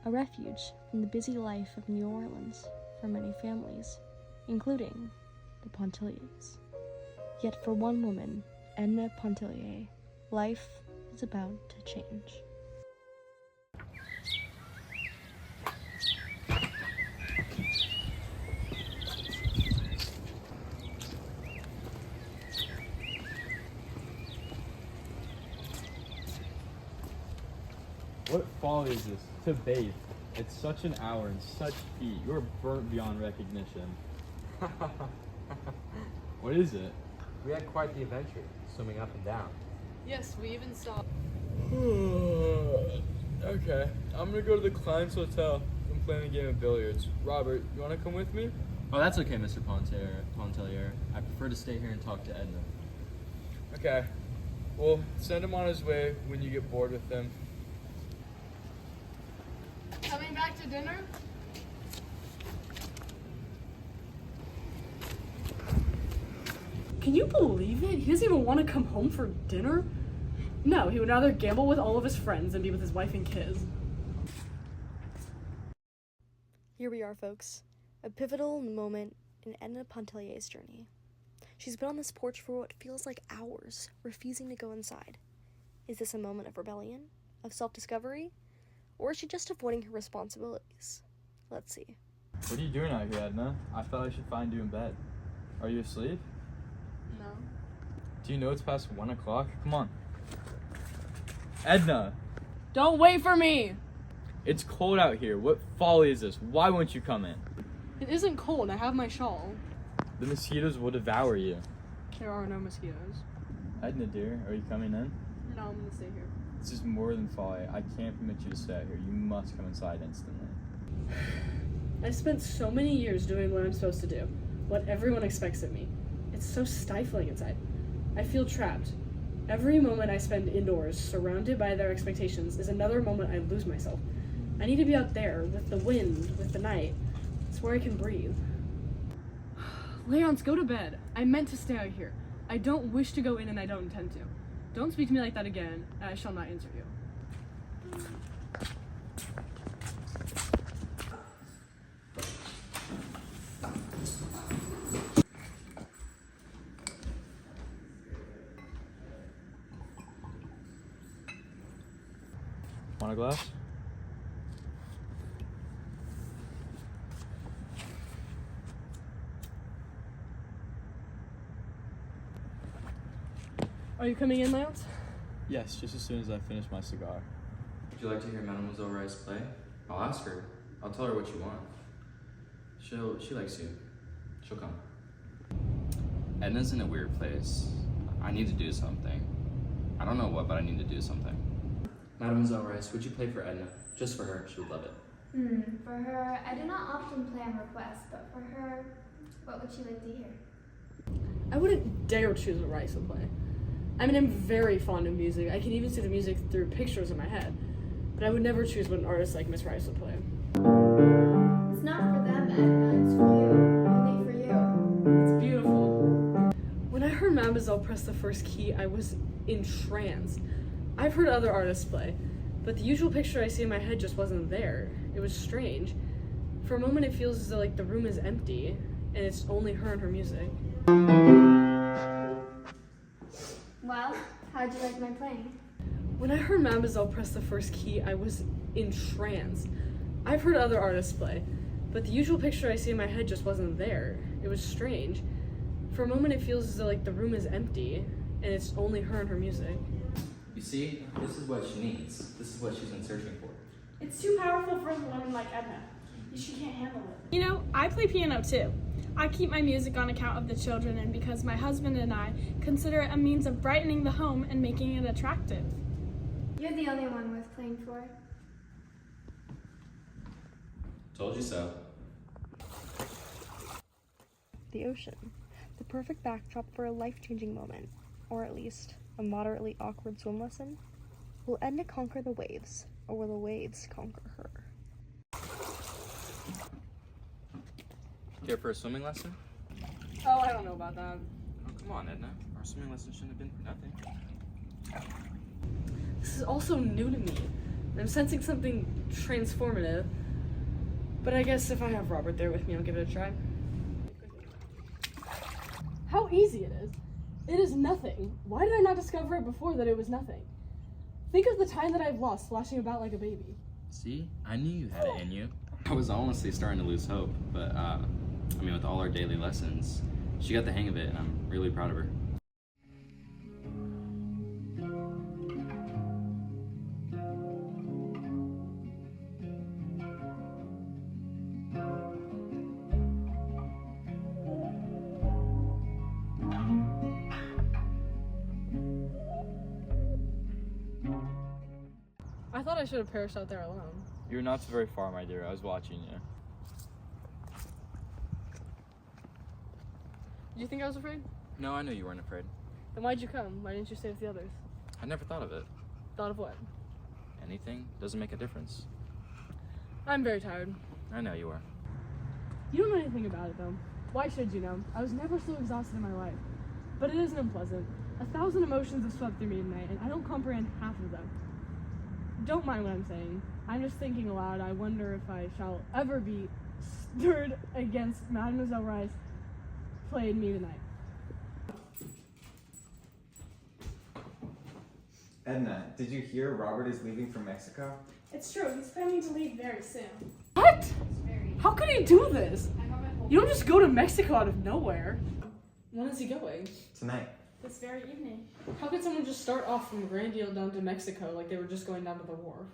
a refuge from the busy life of New Orleans for many families, including the Pontilliers. Yet for one woman, Edna Pontillier, life is about to change. What folly is this? To bathe. It's such an hour and such heat. You're burnt beyond recognition. What is it? We had quite the adventure, swimming up and down. Yes, we even saw. Okay, I'm gonna go to the Klein's Hotel and play a game of billiards. Robert, you wanna come with me? Oh, that's okay, Mr. Pontellier. I prefer to stay here and talk to Edna. Okay. Well, send him on his way when you get bored with him. Coming back to dinner? Can you believe it? He doesn't even want to come home for dinner? No, he would rather gamble with all of his friends than be with his wife and kids. Here we are, folks. A pivotal moment in Edna Pontillier's journey. She's been on this porch for what feels like hours, refusing to go inside. Is this a moment of rebellion? Of self-discovery? Or is she just avoiding her responsibilities? Let's see. What are you doing out here, Edna? I thought I should find you in bed. Are you asleep? No. Do you know it's past 1 o'clock? Come on. Edna! Don't wait for me! It's cold out here. What folly is this? Why won't you come in? It isn't cold. I have my shawl. The mosquitoes will devour you. There are no mosquitoes. Edna, dear, are you coming in? No, I'm gonna stay here. This is more than folly. I can't permit you to stay out here. You must come inside instantly. I spent so many years doing what I'm supposed to do, what everyone expects of me. It's so stifling inside. I feel trapped. Every moment I spend indoors, surrounded by their expectations, is another moment I lose myself. I need to be out there, with the wind, with the night. It's where I can breathe. Leonce, go to bed. I meant to stay out here. I don't wish to go in and I don't intend to. Don't speak to me like that again, and I shall not answer you. Want a glass? Are you coming in, Leonce? Yes, just as soon as I finish my cigar. Would you like to hear Mademoiselle Rice play? I'll ask her. I'll tell her what you want. She likes you. She'll come. Edna's in a weird place. I need to do something. I don't know what, but I need to do something. Mademoiselle Rice, would you play for Edna? Just for her, she would love it. For her, I do not often play on request, but for her, what would she like to hear? I wouldn't dare choose what Rice would play. I mean, I'm very fond of music. I can even see the music through pictures in my head. But I would never choose what an artist like Miss Rice would play. It's not for them, Edna, it's for you. Only for you. It's beautiful. When I heard Mademoiselle press the first key, I was entranced. I've heard other artists play, but the usual picture I see in my head just wasn't there. It was strange. For a moment, it feels as though like the room is empty, and it's only her and her music. Well, how'd you like my playing? When I heard Mademoiselle press the first key, I was entranced. I've heard other artists play, but the usual picture I see in my head just wasn't there. It was strange. For a moment, it feels as though like the room is empty, and it's only her and her music. You see, this is what she needs. This is what she's been searching for. It's too powerful for a woman like Edna. She can't handle it. You know, I play piano too. I keep my music on account of the children and because my husband and I consider it a means of brightening the home and making it attractive. You're the only one worth playing for. Told you so. The ocean. The perfect backdrop for a life-changing moment. Or at least, a moderately awkward swim lesson. Will Edna conquer the waves, or will the waves conquer her? Here for a swimming lesson? Oh, I don't know about that. Oh, come on, Edna. Our swimming lesson shouldn't have been for nothing. This is also new to me. I'm sensing something transformative. But I guess if I have Robert there with me, I'll give it a try. How easy it is. It is nothing. Why did I not discover it before that it was nothing? Think of the time that I've lost splashing about like a baby. See, I knew you had it in you. I was honestly starting to lose hope, but with all our daily lessons, she got the hang of it, and I'm really proud of her. I thought I should have perished out there alone. You're not so very far, my dear. I was watching you. Do you think I was afraid? No, I knew you weren't afraid. Then why'd you come? Why didn't you stay with the others? I never thought of it. Thought of what? Anything doesn't make a difference. I'm very tired. I know you are. You don't know anything about it, though. Why should you know? I was never so exhausted in my life. But it isn't unpleasant. 1,000 emotions have swept through me tonight, and I don't comprehend half of them. Don't mind what I'm saying. I'm just thinking aloud. I wonder if I shall ever be stirred against Mademoiselle Rice played me tonight. Edna, did you hear Robert is leaving for Mexico? It's true, he's planning to leave very soon. What? How could he do this? You don't just go to Mexico out of nowhere. When is he going? Tonight. This very evening. How could someone just start off from Grandiel down to Mexico like they were just going down to the wharf?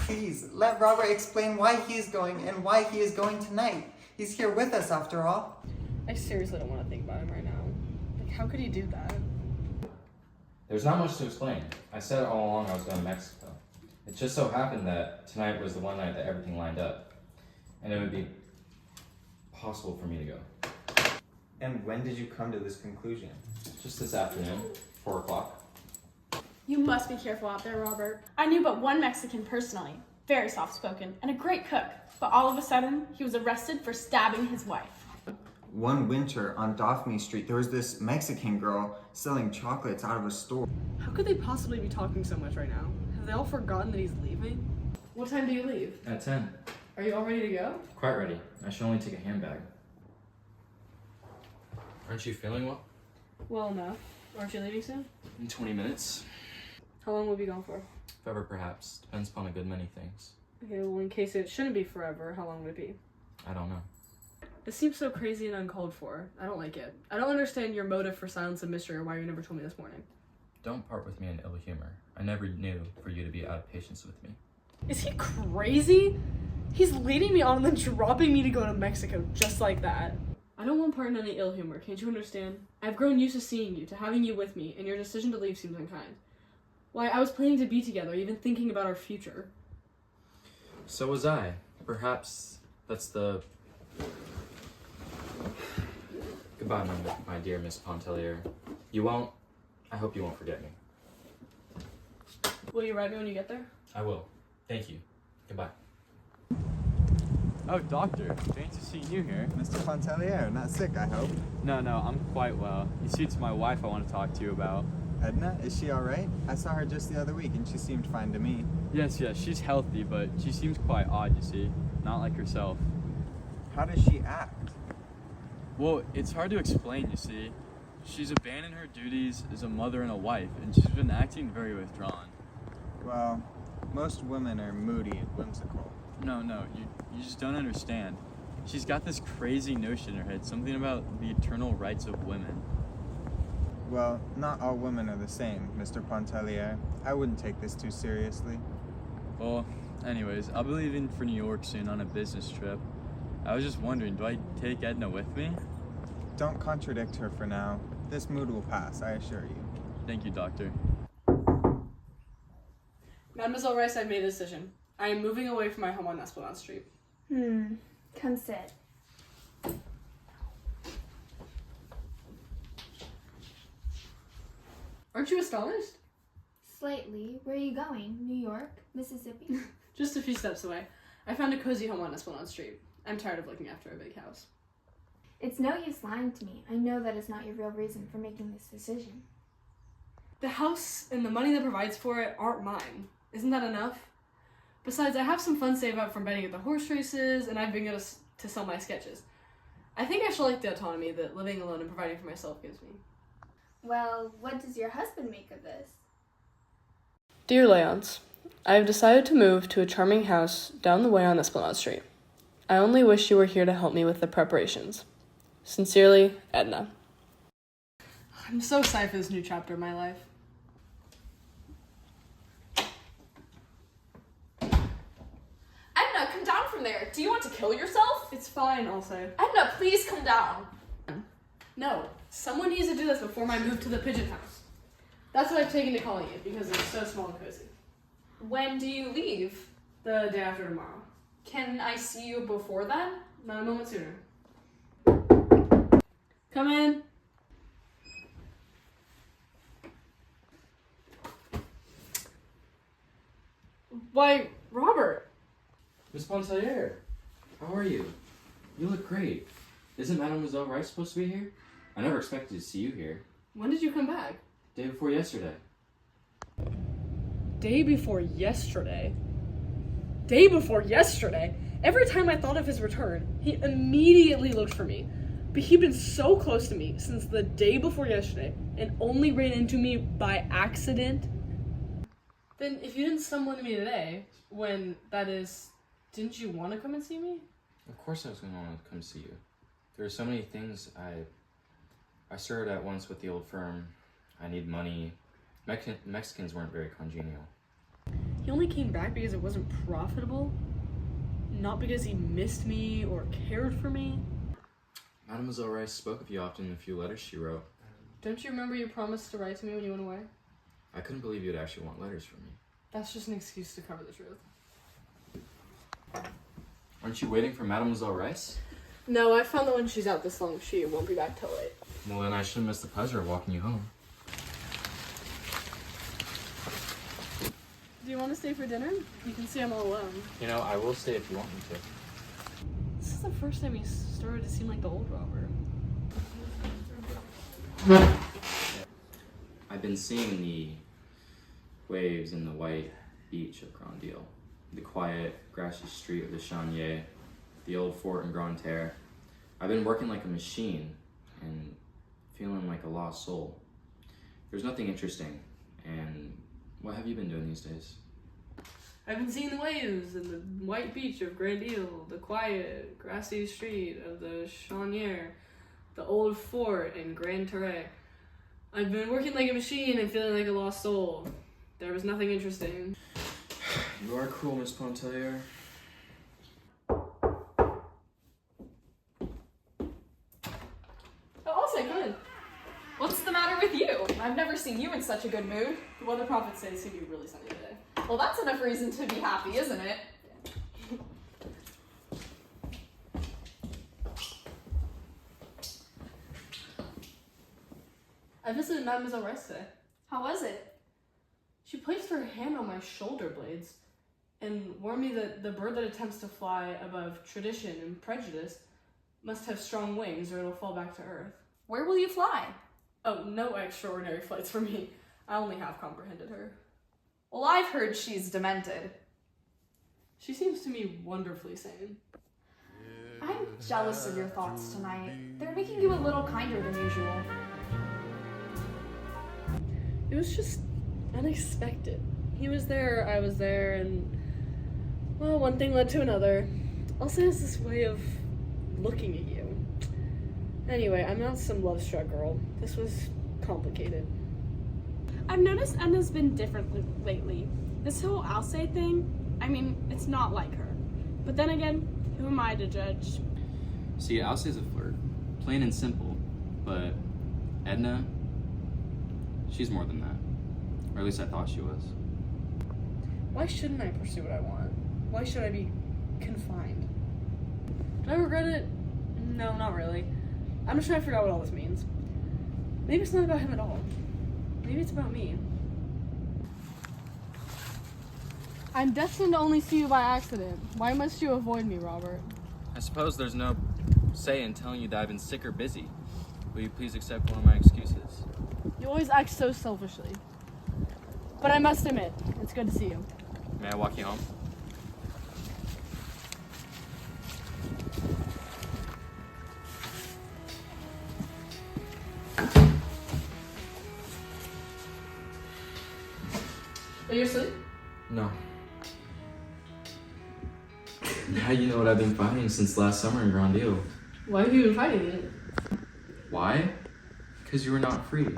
Please, let Robert explain why he is going and why he is going tonight. He's here with us after all. I seriously don't want to think about him right now. Like, how could he do that? There's not much to explain. I said all along I was going to Mexico. It just so happened that tonight was the one night that everything lined up. And it would be possible for me to go. And when did you come to this conclusion? Just this afternoon, 4 o'clock. You must be careful out there, Robert. I knew but one Mexican personally, very soft-spoken, and a great cook. But all of a sudden, he was arrested for stabbing his wife. One winter on Daphne Street, there was this Mexican girl selling chocolates out of a store. How could they possibly be talking so much right now? Have they all forgotten that he's leaving? What time do you leave? At 10. Are you all ready to go? Quite ready. I should only take a handbag. Aren't you feeling well? Well enough. Aren't you leaving soon? In 20 minutes. How long will you be gone for? If ever, perhaps. Depends upon a good many things. Okay, well, in case it shouldn't be forever, how long would it be? I don't know. This seems so crazy and uncalled for. I don't like it. I don't understand your motive for silence and mystery or why you never told me this morning. Don't part with me in ill humor. I never knew for you to be out of patience with me. Is he crazy? He's leading me on and then dropping me to go to Mexico just like that. I don't want part in any ill humor, can't you understand? I've grown used to seeing you, to having you with me, and your decision to leave seems unkind. Why, I was planning to be together, even thinking about our future. So was I. Perhaps that's the... Goodbye, my dear Miss Pontellier. You won't... I hope you won't forget me. Will you write me when you get there? I will. Thank you. Goodbye. Oh, doctor. Fancy seeing you here. Mr. Pontellier, not sick, I hope. No, I'm quite well. You see, it's my wife I want to talk to you about. Edna, is she all right? I saw her just the other week and she seemed fine to me. Yes, she's healthy, but she seems quite odd, you see. Not like herself. How does she act? Well, it's hard to explain, you see. She's abandoned her duties as a mother and a wife, and she's been acting very withdrawn. Well, most women are moody and whimsical. No, you just don't understand. She's got this crazy notion in her head, something about the eternal rights of women. Well, not all women are the same, Mr. Pontellier. I wouldn't take this too seriously. Well, anyways, I'll be leaving for New York soon on a business trip. I was just wondering, do I take Edna with me? Don't contradict her for now. This mood will pass, I assure you. Thank you, doctor. Mademoiselle Rice, I've made a decision. I am moving away from my home on Esplanade Street. Come sit. Aren't you astonished? Slightly. Where are you going? New York? Mississippi? Just a few steps away. I found a cozy home on Esplanade Street. I'm tired of looking after a big house. It's no use lying to me. I know that is not your real reason for making this decision. The house and the money that provides for it aren't mine. Isn't that enough? Besides, I have some funds saved up from betting at the horse races, and I've been going to sell my sketches. I think I should like the autonomy that living alone and providing for myself gives me. Well, what does your husband make of this? Dear Leonce, I have decided to move to a charming house down the way on Esplanade Street. I only wish you were here to help me with the preparations. Sincerely, Edna. I'm so excited for this new chapter of my life. Edna, come down from there. Do you want to kill yourself? It's fine, I'll say. Edna, please come down. No, someone needs to do this before my move to the pigeon house. That's what I've taken to calling it, because it's so small and cozy. When do you leave? The day after tomorrow. Can I see you before then? Not a moment sooner. Come in. Why, Robert. Miss Pontellier, how are you? You look great. Isn't Mademoiselle Rice supposed to be here? I never expected to see you here. When did you come back? Day before yesterday. Day before yesterday? Day before yesterday? Every time I thought of his return, he immediately looked for me. But he'd been so close to me since the day before yesterday and only ran into me by accident. Then if you didn't stumble into me today, when, that is, didn't you want to come and see me? Of course I was going to want to come see you. There are so many things. I started at once with the old firm. I need money. Mexicans weren't very congenial. He only came back because it wasn't profitable? Not because he missed me or cared for me? Mademoiselle Rice spoke of you often in a few letters she wrote. Don't you remember you promised to write to me when you went away? I couldn't believe you'd actually want letters from me. That's just an excuse to cover the truth. Aren't you waiting for Mademoiselle Rice? No, I found that when she's out this long, she won't be back till late. Well, then I shouldn't miss the pleasure of walking you home. Do you want to stay for dinner? You can see I'm all alone. You know, I will stay if you want me to. This is the first time he started to seem like the old Robert. I've been seeing the waves in the white beach of Grand Ile, the quiet, grassy street of the Chanier, the old fort in Grande Terre. I've been working like a machine and feeling like a lost soul. There's nothing interesting. And what have you been doing these days? I've been seeing the waves and the white beach of Grand Ile, the quiet, grassy street of the Chanier, the old fort in Grande Terre. I've been working like a machine and feeling like a lost soul. There was nothing interesting. You are cruel, Miss Pontellier. Oh, also, come in. What's the matter with you? I've never seen you in such a good mood. The weather prophet says it's going to be really sunny today. Well, that's enough reason to be happy, isn't it? I visited Mademoiselle Rice today. How was it? She placed her hand on my shoulder blades and warned me that the bird that attempts to fly above tradition and prejudice must have strong wings or it'll fall back to earth. Where will you fly? Oh, no extraordinary flights for me. I only half comprehended her. Well, I've heard she's demented. She seems to me wonderfully sane. I'm jealous of your thoughts tonight. They're making you a little kinder than usual. It was just unexpected. He was there, I was there, and, well, one thing led to another. Also has this way of looking at you. Anyway, I'm not some love-struck girl. This was complicated. I've noticed Edna's been different lately. This whole Alce thing, I mean, it's not like her. But then again, who am I to judge? See, Alce's a flirt. Plain and simple. But Edna, she's more than that. Or at least I thought she was. Why shouldn't I pursue what I want? Why should I be confined? Do I regret it? No, not really. I'm just trying to figure out what all this means. Maybe it's not about him at all. Maybe it's about me. I'm destined to only see you by accident. Why must you avoid me, Robert? I suppose there's no say in telling you that I've been sick or busy. Will you please accept one of my excuses? You always act so selfishly. But I must admit, it's good to see you. May I walk you home? Are you asleep? No. Now you know what I've been fighting since last summer in Grand Deal. Why have you been fighting it? Why? Because you were not free.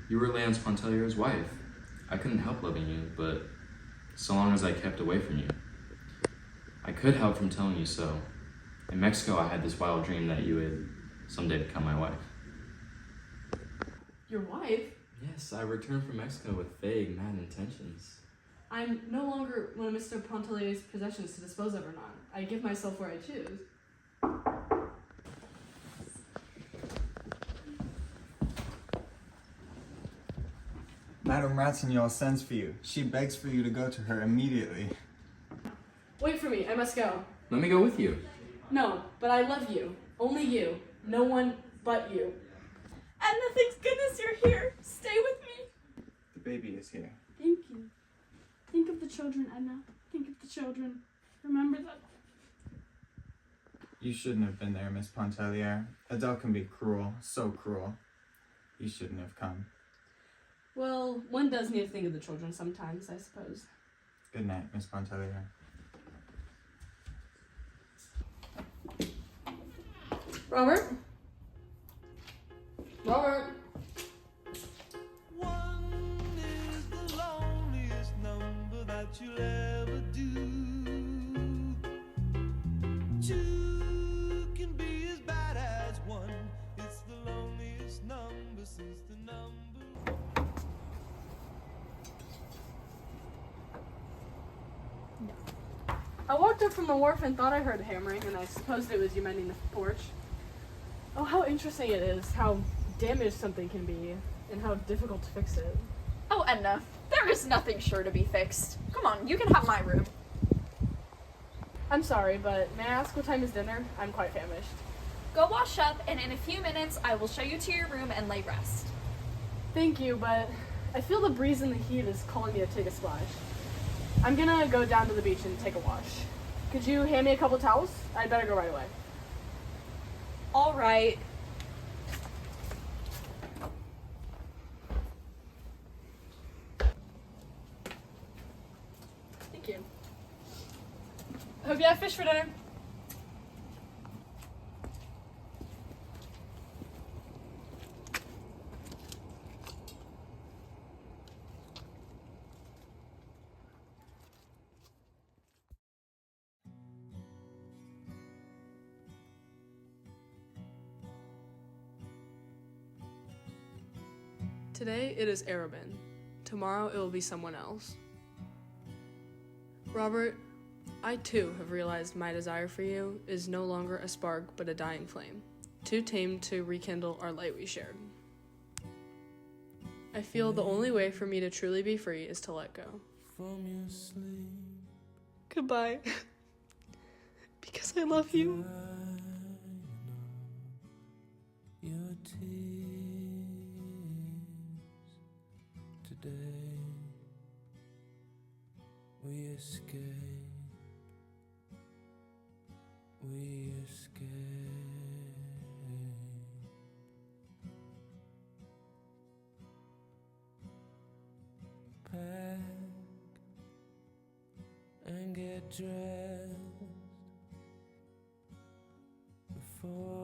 You were Lance Pontellier's wife. I couldn't help loving you, but so long as I kept away from you. I could help from telling you so. In Mexico, I had this wild dream that you would someday become my wife. Your wife? Yes, I returned from Mexico with vague, mad intentions. I'm no longer one of Mr. Pontellier's possessions to dispose of or not. I give myself where I choose. Madame Ratignolle sends for you. She begs for you to go to her immediately. Wait for me, I must go. Let me go with you. No, but I love you. Only you. No one but you. Edna, thank goodness you're here. Stay with me. The baby is here. Thank you. Think of the children, Edna. Think of the children. Remember that. You shouldn't have been there, Miss Pontellier. Adele can be cruel, so cruel. You shouldn't have come. Well, one does need to think of the children sometimes, I suppose. Good night, Miss Pontellier. Robert? Robert? One is the loneliest number that you'll ever do. Two can be as bad as one. It's the loneliest number since the number. I walked up from the wharf and thought I heard hammering, and I supposed it was you mending the porch. Oh, how interesting it is, how damaged something can be, and how difficult to fix it. Oh, Edna, there is nothing sure to be fixed. Come on, you can have my room. I'm sorry, but may I ask what time is dinner? I'm quite famished. Go wash up, and in a few minutes, I will show you to your room and lay rest. Thank you, but I feel the breeze and the heat is calling me to take a splash. I'm gonna go down to the beach and take a wash. Could you hand me a couple towels? I'd better go right away. All right. Thank you. Hope you have fish for dinner. Today it is Arabin. Tomorrow it will be someone else. Robert, I too have realized my desire for you is no longer a spark but a dying flame, too tame to rekindle our light we shared. I feel the only way for me to truly be free is to let go. From your sleep. Goodbye. Because I love you. Your tears today. We escape. We escape. Pack and get dressed before